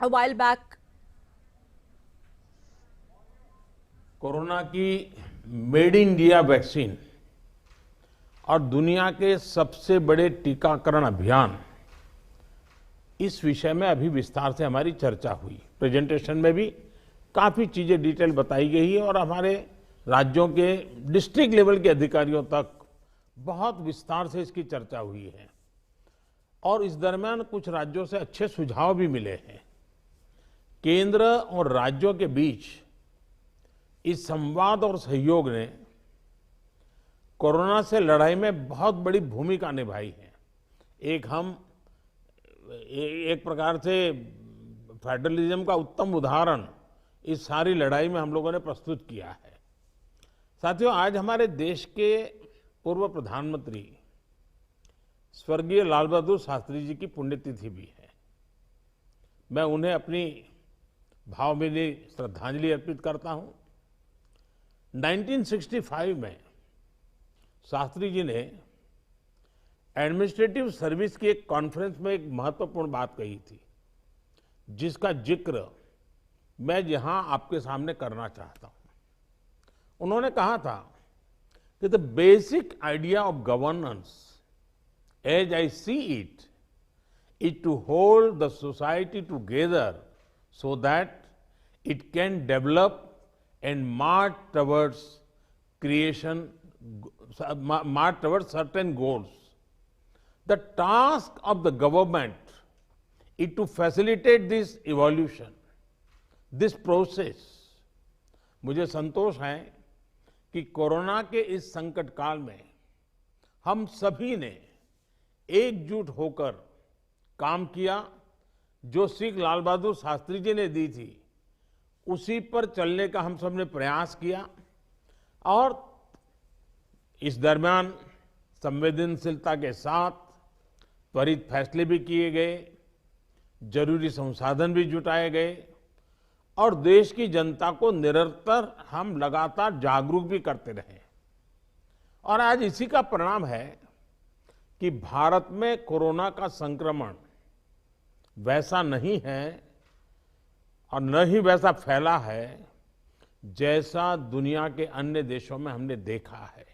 a while back. Corona की made in India vaccine और दुनिया के सबसे बड़े टीकाकरण अभियान, इस विषय में अभी विस्तार से हमारी चर्चा हुई। प्रेजेंटेशन में भी काफी चीजें डिटेल बताई गई है और हमारे राज्यों के डिस्ट्रिक्ट लेवल के अधिकारियों तक बहुत विस्तार से इसकी चर्चा हुई है और इस दरमियान कुछ राज्यों से अच्छे सुझाव भी मिले हैं। केंद्र और राज्यों के बीच इस संवाद और सहयोग ने कोरोना से लड़ाई में बहुत बड़ी भूमिका निभाई है। एक प्रकार से फेडरलिज्म का उत्तम उदाहरण इस सारी लड़ाई में हम लोगों ने प्रस्तुत किया है। साथियों, आज हमारे देश के पूर्व प्रधानमंत्री स्वर्गीय लाल बहादुर शास्त्री जी की पुण्यतिथि भी है। मैं उन्हें अपनी भावभीनी श्रद्धांजलि अर्पित करता हूं। 1965 में शास्त्री जी ने एडमिनिस्ट्रेटिव सर्विस की एक कॉन्फ्रेंस में एक महत्वपूर्ण बात कही थी, जिसका जिक्र मैं यहां आपके सामने करना चाहता हूं। उन्होंने कहा था कि the basic idea of governance as I see it is to hold the society together so that it can develop and march towards certain goals. The task of the government is to facilitate this evolution, this process. मुझे संतोष है कि corona के इस संकट काल में हम सभी ने एकजुट होकर काम किया। जो सीख लाल बहादुर शास्त्री जी ने दी थी, उसी पर चलने का हम सब ने प्रयास किया और इस दरमियान संवेदनशीलता के साथ त्वरित फैसले भी किए गए, जरूरी संसाधन भी जुटाए गए और देश की जनता को निरंतर हम लगातार जागरूक भी करते रहे। और आज इसी का परिणाम है कि भारत में कोरोना का संक्रमण वैसा नहीं है और न ही वैसा फैला है जैसा दुनिया के अन्य देशों में हमने देखा है।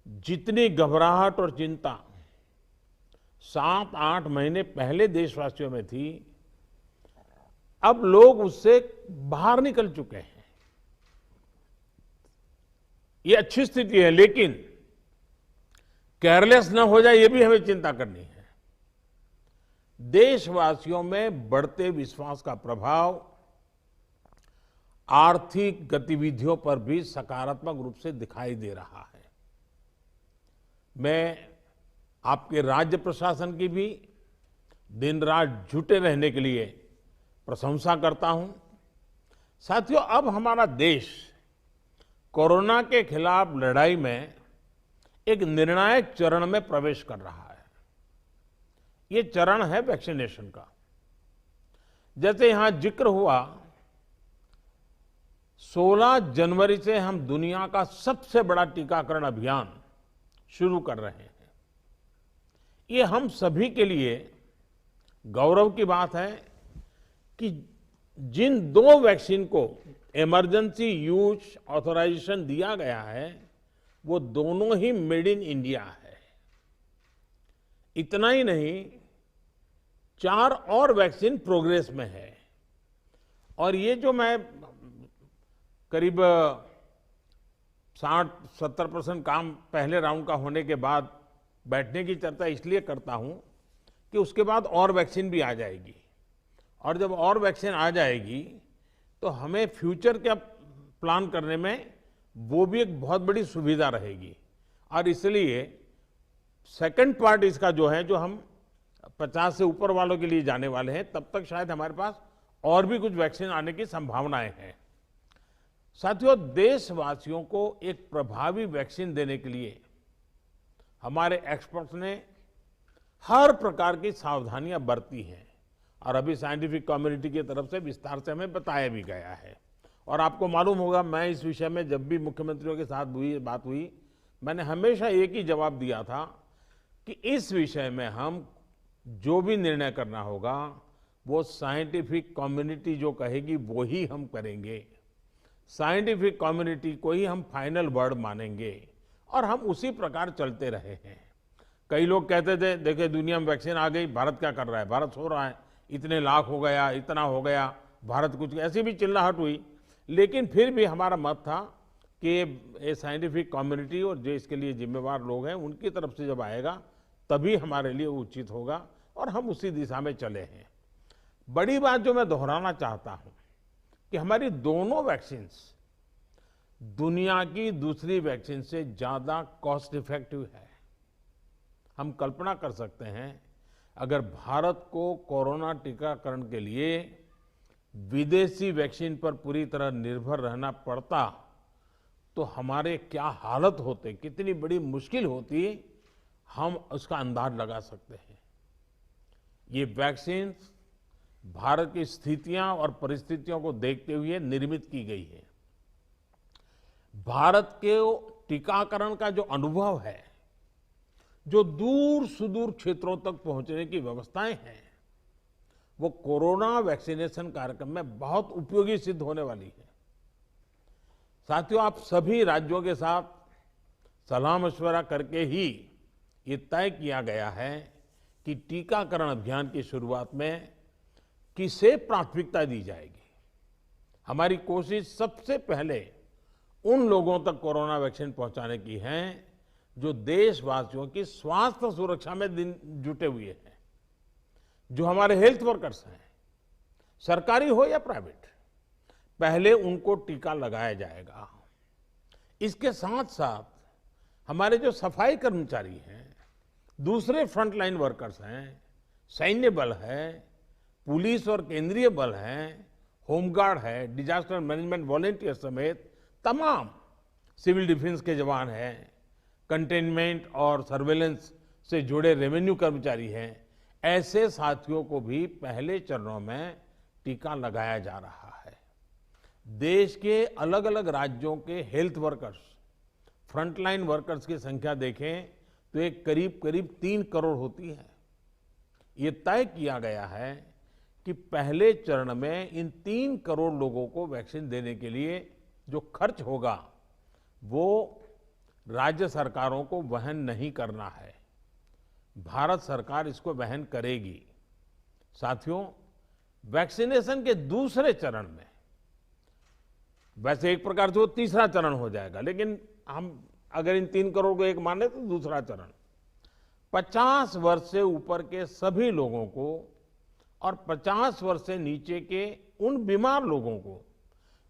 जितनी घबराहट और चिंता 7-8 महीने पहले देशवासियों में थी, अब लोग उससे बाहर निकल चुके हैं। ये अच्छी स्थिति है, लेकिन केयरलेस न हो जाए, ये भी हमें चिंता करनी है। देशवासियों में बढ़ते विश्वास का प्रभाव आर्थिक गतिविधियों पर भी सकारात्मक रूप से दिखाई दे रहा है। मैं आपके राज्य प्रशासन की भी दिन रात जुटे रहने के लिए प्रशंसा करता हूं। साथियों, अब हमारा देश कोरोना के खिलाफ लड़ाई में एक निर्णायक चरण में प्रवेश कर रहा है। ये चरण है वैक्सीनेशन का। जैसे यहां जिक्र हुआ, 16 जनवरी से हम दुनिया का सबसे बड़ा टीकाकरण अभियान शुरू कर रहे हैं। ये हम सभी के लिए गौरव की बात है कि जिन 2 वैक्सीन को इमरजेंसी यूज ऑथराइजेशन दिया गया है, वो दोनों ही मेड इन इंडिया है। इतना ही नहीं, 4 और वैक्सीन प्रोग्रेस में है। और ये जो मैं करीब 60-70% काम पहले राउंड का होने के बाद बैठने की चर्चा इसलिए करता हूं कि उसके बाद और वैक्सीन भी आ जाएगी और जब और वैक्सीन आ जाएगी तो हमें फ्यूचर का प्लान करने में वो भी एक बहुत बड़ी सुविधा रहेगी। और इसलिए सेकंड पार्ट इसका जो है, जो हम 50 से ऊपर वालों के लिए जाने वाले हैं, तब तक शायद हमारे पास और भी कुछ वैक्सीन आने की संभावनाएं हैं। साथियों, देशवासियों को एक प्रभावी वैक्सीन देने के लिए हमारे एक्सपर्ट्स ने हर प्रकार की सावधानियां बरती हैं और अभी साइंटिफिक कम्युनिटी की तरफ से विस्तार से हमें बताया भी गया है। और आपको मालूम होगा, मैं इस विषय में जब भी मुख्यमंत्रियों के साथ बात हुई, मैंने हमेशा एक ही जवाब दिया था कि इस विषय में हम जो भी निर्णय करना होगा, वो साइंटिफिक कम्युनिटी जो कहेगी वो ही हम करेंगे। साइंटिफिक कम्युनिटी को ही हम फाइनल वर्ड मानेंगे और हम उसी प्रकार चलते रहे हैं। कई लोग कहते थे देखिए दुनिया में वैक्सीन आ गई, भारत क्या कर रहा है, भारत सो रहा है, इतने लाख हो गया, इतना हो गया, भारत कुछ, ऐसी भी चिल्लाहट हुई। लेकिन फिर भी हमारा मत था कि ये साइंटिफिक कम्युनिटी और जो इसके लिए जिम्मेवार लोग हैं उनकी तरफ से जब आएगा तभी हमारे लिए उचित होगा और हम उसी दिशा में चले हैं। बड़ी बात जो मैं दोहराना चाहता हूं कि हमारी दोनों वैक्सीन्स दुनिया की दूसरी वैक्सीन से ज्यादा कॉस्ट इफेक्टिव है। हम कल्पना कर सकते हैं अगर भारत को कोरोना टीकाकरण के लिए विदेशी वैक्सीन पर पूरी तरह निर्भर रहना पड़ता तो हमारे क्या हालत होते, कितनी बड़ी मुश्किल होती, हम उसका अंदाज लगा सकते हैं। ये वैक्सीन भारत की स्थितियां और परिस्थितियों को देखते हुए निर्मित की गई है। भारत के टीकाकरण का जो अनुभव है, जो दूर सुदूर क्षेत्रों तक पहुंचने की व्यवस्थाएं हैं, वो कोरोना वैक्सीनेशन कार्यक्रम में बहुत उपयोगी सिद्ध होने वाली है। साथियों, आप सभी राज्यों के साथ सलाह मशवरा करके ही ये तय किया गया है कि टीकाकरण अभियान की शुरुआत में किसे प्राथमिकता दी जाएगी। हमारी कोशिश सबसे पहले उन लोगों तक कोरोना वैक्सीन पहुंचाने की है जो देशवासियों की स्वास्थ्य सुरक्षा में जुटे हुए हैं, जो हमारे हेल्थ वर्कर्स हैं, सरकारी हो या प्राइवेट, पहले उनको टीका लगाया जाएगा। इसके साथ साथ हमारे जो सफाई कर्मचारी हैं, दूसरे फ्रंटलाइन वर्कर्स हैं, सैन्य बल है, पुलिस और केंद्रीय बल हैं, होमगार्ड है, डिजास्टर मैनेजमेंट वॉलेंटियर समेत तमाम सिविल डिफेंस के जवान हैं, कंटेनमेंट और सर्वेलेंस से जुड़े रेवेन्यू कर्मचारी हैं, ऐसे साथियों को भी पहले चरणों में टीका लगाया जा रहा है। देश के अलग अलग राज्यों के हेल्थ वर्कर्स, फ्रंटलाइन वर्कर्स की संख्या देखें तो एक करीब करीब 3 करोड़ होती है। ये तय किया गया है कि पहले चरण में इन 3 करोड़ लोगों को वैक्सीन देने के लिए जो खर्च होगा वो राज्य सरकारों को वहन नहीं करना है, भारत सरकार इसको वहन करेगी। साथियों, वैक्सीनेशन के दूसरे चरण में, वैसे एक प्रकार से वो तीसरा चरण हो जाएगा, लेकिन हम अगर इन 3 करोड़ को एक माने तो दूसरा चरण 50 वर्ष से ऊपर के सभी लोगों को और 50 वर्ष से नीचे के उन बीमार लोगों को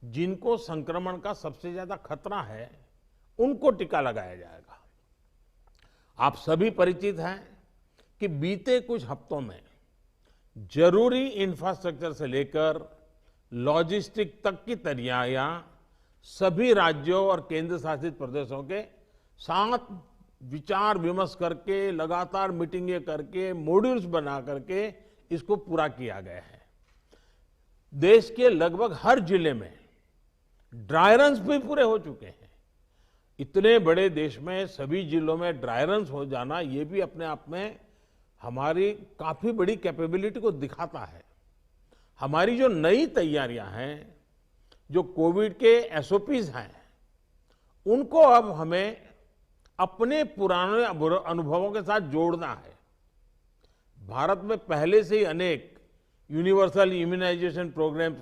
जिनको संक्रमण का सबसे ज्यादा खतरा है, उनको टीका लगाया जाएगा। आप सभी परिचित हैं कि बीते कुछ हफ्तों में जरूरी इंफ्रास्ट्रक्चर से लेकर लॉजिस्टिक तक की तैयारियां सभी राज्यों और केंद्र शासित प्रदेशों के साथ विचार विमर्श करके, लगातार मीटिंगें करके, मॉड्यूल्स बना करके इसको पूरा किया गया है। देश के लगभग हर जिले में ड्राई रन्स भी पूरे हो चुके हैं। इतने बड़े देश में सभी जिलों में ड्राई रन्स हो जाना, ये भी अपने आप में हमारी काफी बड़ी कैपेबिलिटी को दिखाता है। हमारी जो नई तैयारियां हैं, जो कोविड के एसओपीज हैं, उनको अब हमें अपने पुराने अनुभवों के साथ जोड़ना है। भारत में पहले से ही अनेक यूनिवर्सल इम्यूनाइजेशन प्रोग्राम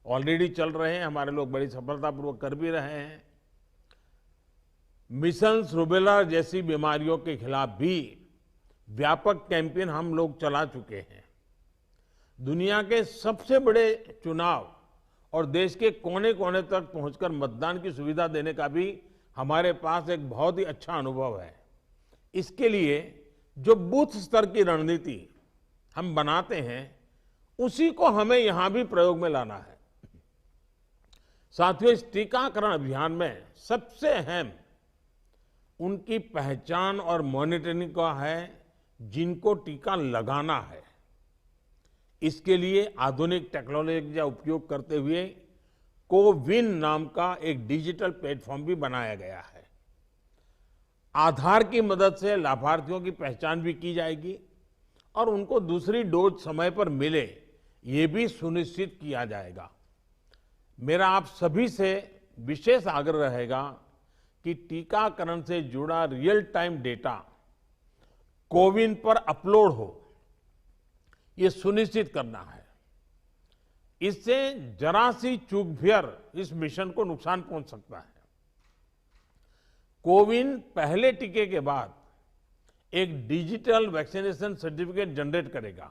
ऑलरेडी चल रहे हैं, हमारे लोग बड़ी सफलतापूर्वक कर भी रहे हैं। मिशन रूबेला जैसी बीमारियों के खिलाफ भी व्यापक कैंपेन हम लोग चला चुके हैं। दुनिया के सबसे बड़े चुनाव और देश के कोने कोने तक पहुंचकर मतदान की सुविधा देने का भी हमारे पास एक बहुत ही अच्छा अनुभव है। इसके लिए जो बूथ स्तर की रणनीति हम बनाते हैं, उसी को हमें यहां भी प्रयोग में लाना है। साथियों, इस टीकाकरण अभियान में सबसे अहम उनकी पहचान और मॉनिटरिंग का है जिनको टीका लगाना है। इसके लिए आधुनिक टेक्नोलॉजी का उपयोग करते हुए कोविन नाम का एक डिजिटल प्लेटफॉर्म भी बनाया गया है। आधार की मदद से लाभार्थियों की पहचान भी की जाएगी और उनको दूसरी डोज समय पर मिले, ये भी सुनिश्चित किया जाएगा। मेरा आप सभी से विशेष आग्रह रहेगा कि टीकाकरण से जुड़ा रियल टाइम डेटा कोविन पर अपलोड हो, ये सुनिश्चित करना है। इससे जरा सी चूक भी इस मिशन को नुकसान पहुंच सकता है। कोविन पहले टीके के बाद एक डिजिटल वैक्सीनेशन सर्टिफिकेट जनरेट करेगा।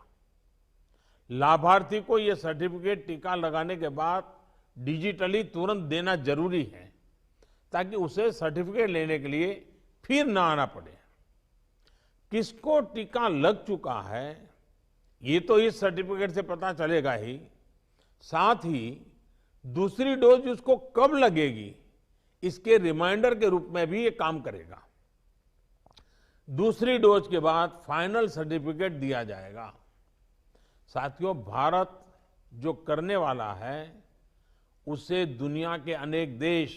लाभार्थी को यह सर्टिफिकेट टीका लगाने के बाद डिजिटली तुरंत देना जरूरी है, ताकि उसे सर्टिफिकेट लेने के लिए फिर ना आना पड़े। किसको टीका लग चुका है ये तो इस सर्टिफिकेट से पता चलेगा ही, साथ ही दूसरी डोज उसको कब लगेगी इसके रिमाइंडर के रूप में भी ये काम करेगा। दूसरी डोज के बाद फाइनल सर्टिफिकेट दिया जाएगा। साथियों, भारत जो करने वाला है उसे दुनिया के अनेक देश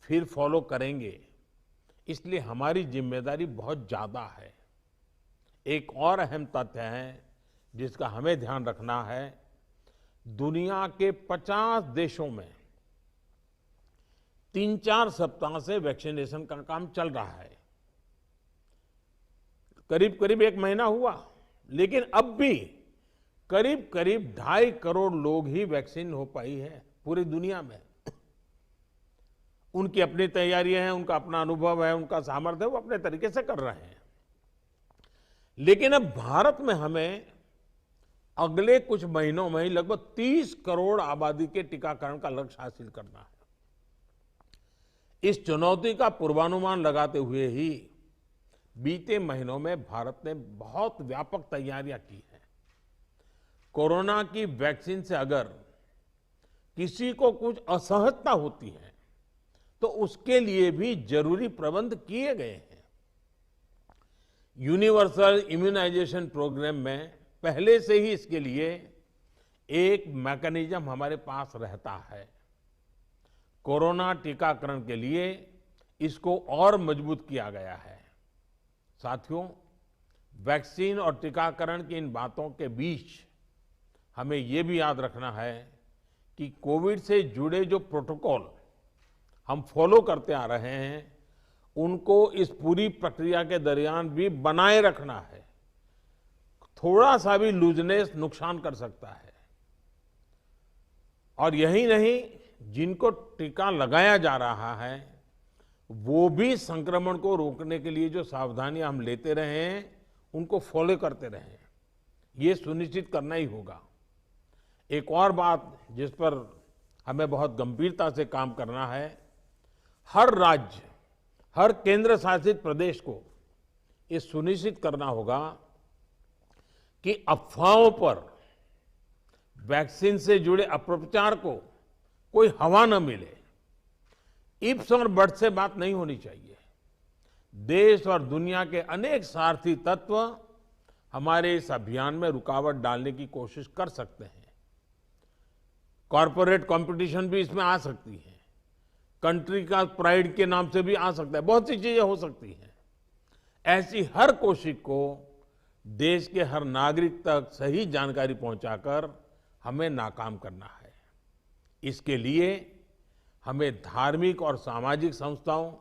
फिर फॉलो करेंगे, इसलिए हमारी जिम्मेदारी बहुत ज्यादा है। एक और अहम तथ्य है जिसका हमें ध्यान रखना है। दुनिया के 50 देशों में 3-4 सप्ताह से वैक्सीनेशन का काम चल रहा है। करीब करीब 1 महीना हुआ, लेकिन अब भी करीब करीब 2.5 करोड़ लोग ही वैक्सीन हो पाई है पूरी दुनिया में। उनकी अपनी तैयारियां हैं, उनका अपना अनुभव है, उनका सामर्थ्य है, वो अपने तरीके से कर रहे हैं। लेकिन अब भारत में हमें अगले कुछ महीनों में ही लगभग 30 करोड़ आबादी के टीकाकरण का लक्ष्य हासिल करना है। इस चुनौती का पूर्वानुमान लगाते हुए ही बीते महीनों में भारत ने बहुत व्यापक तैयारियां की हैं। कोरोना की वैक्सीन से अगर किसी को कुछ असहजता होती है तो उसके लिए भी जरूरी प्रबंध किए गए हैं। यूनिवर्सल इम्यूनाइजेशन प्रोग्राम में पहले से ही इसके लिए एक मैकेनिज्म हमारे पास रहता है। कोरोना टीकाकरण के लिए इसको और मजबूत किया गया है। साथियों, वैक्सीन और टीकाकरण की इन बातों के बीच हमें ये भी याद रखना है कि कोविड से जुड़े जो प्रोटोकॉल हम फॉलो करते आ रहे हैं उनको इस पूरी प्रक्रिया के दरमियान भी बनाए रखना है। थोड़ा सा भी लूजनेस नुकसान कर सकता है। और यही नहीं, जिनको टीका लगाया जा रहा है वो भी संक्रमण को रोकने के लिए जो सावधानियां हम लेते रहे हैं उनको फॉलो करते रहे। ये सुनिश्चित करना ही होगा। एक और बात जिस पर हमें बहुत गंभीरता से काम करना है, हर राज्य, हर केंद्र शासित प्रदेश को ये सुनिश्चित करना होगा कि अफवाहों पर, वैक्सीन से जुड़े अपप्रचार को कोई हवा न मिले। इफ्स और बट्स से बात नहीं होनी चाहिए। देश और दुनिया के अनेक स्वार्थी तत्व हमारे इस अभियान में रुकावट डालने की कोशिश कर सकते हैं। कॉरपोरेट कंपटीशन भी इसमें आ सकती है, कंट्री का प्राइड के नाम से भी आ सकता है, बहुत सी चीजें हो सकती हैं। ऐसी हर कोशिश को देश के हर नागरिक तक सही जानकारी पहुंचाकर हमें नाकाम करना है। इसके लिए हमें धार्मिक और सामाजिक संस्थाओं,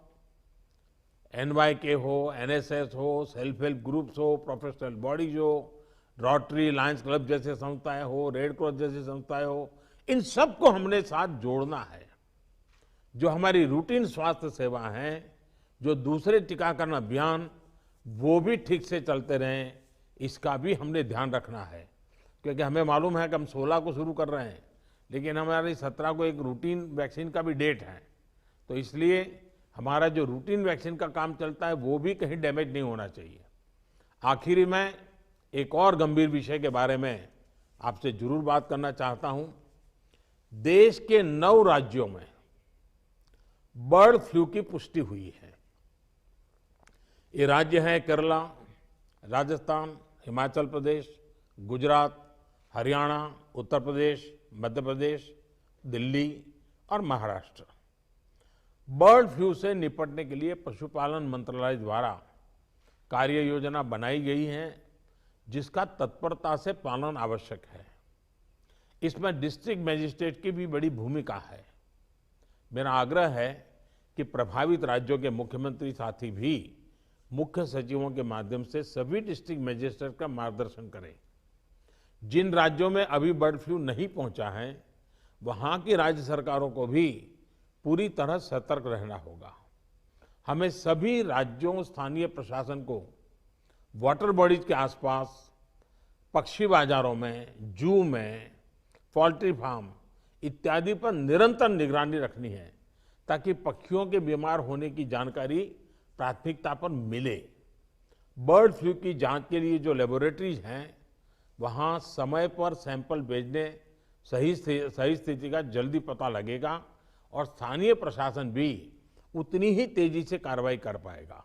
एनवाईके हो, एनएसएस हो, सेल्फ हेल्प ग्रुप्स हो, प्रोफेशनल बॉडीज हो, रोटरी, लायंस क्लब जैसे संस्थाएं हो, रेड क्रॉस जैसी संस्थाएं हो, इन सबको हमने साथ जोड़ना है। जो हमारी रूटीन स्वास्थ्य सेवा है, जो दूसरे टीकाकरण अभियान, वो भी ठीक से चलते रहें, इसका भी हमने ध्यान रखना है। क्योंकि हमें मालूम है कि हम 16 को शुरू कर रहे हैं, लेकिन हमारी 17 को एक रूटीन वैक्सीन का भी डेट है। तो इसलिए हमारा जो रूटीन वैक्सीन का काम चलता है वो भी कहीं डैमेज नहीं होना चाहिए। आखिरी में एक और गंभीर विषय के बारे में आपसे जरूर बात करना चाहता हूं। देश के 9 राज्यों में बर्ड फ्लू की पुष्टि हुई है। ये राज्य हैं केरला, राजस्थान, हिमाचल प्रदेश, गुजरात, हरियाणा, उत्तर प्रदेश, मध्य प्रदेश, दिल्ली और महाराष्ट्र। बर्ड फ्लू से निपटने के लिए पशुपालन मंत्रालय द्वारा कार्य योजना बनाई गई है, जिसका तत्परता से पालन आवश्यक है। इसमें डिस्ट्रिक्ट मजिस्ट्रेट की भी बड़ी भूमिका है। मेरा आग्रह है कि प्रभावित राज्यों के मुख्यमंत्री साथी भी मुख्य सचिवों के माध्यम से सभी डिस्ट्रिक्ट मजिस्ट्रेट का मार्गदर्शन करें। जिन राज्यों में अभी बर्ड फ्लू नहीं पहुंचा है, वहां की राज्य सरकारों को भी पूरी तरह सतर्क रहना होगा। हमें सभी राज्यों, स्थानीय प्रशासन को वाटर बॉडीज के आसपास, पक्षी बाजारों में, जू में, पोल्ट्री फार्म इत्यादि पर निरंतर निगरानी रखनी है, ताकि पक्षियों के बीमार होने की जानकारी प्राथमिकता पर मिले। बर्ड फ्लू की जांच के लिए जो लेबोरेटरीज हैं, वहां समय पर सैंपल भेजने सही स्थिति का जल्दी पता लगेगा और स्थानीय प्रशासन भी उतनी ही तेजी से कार्रवाई कर पाएगा।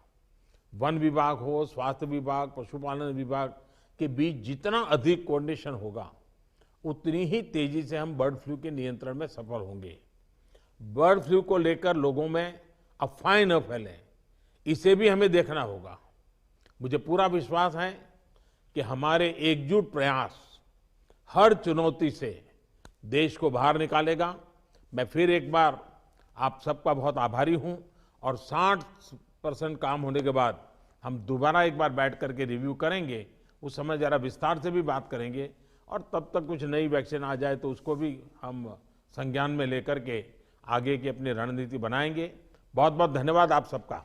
वन विभाग हो, स्वास्थ्य विभाग, पशुपालन विभाग के बीच जितना अधिक कोऑर्डिनेशन होगा, उतनी ही तेजी से हम बर्ड फ्लू के नियंत्रण में सफल होंगे। बर्ड फ्लू को लेकर लोगों में अफवाहें न फैलें, इसे भी हमें देखना होगा। मुझे पूरा विश्वास है कि हमारे एकजुट प्रयास हर चुनौती से देश को बाहर निकालेगा। मैं फिर एक बार आप सबका बहुत आभारी हूं और 60% काम होने के बाद हम दोबारा एक बार बैठ करके रिव्यू करेंगे। उस समय जरा विस्तार से भी बात करेंगे और तब तक कुछ नई वैक्सीन आ जाए तो उसको भी हम संज्ञान में लेकर के आगे की अपनी रणनीति बनाएंगे। बहुत बहुत धन्यवाद आप सबका।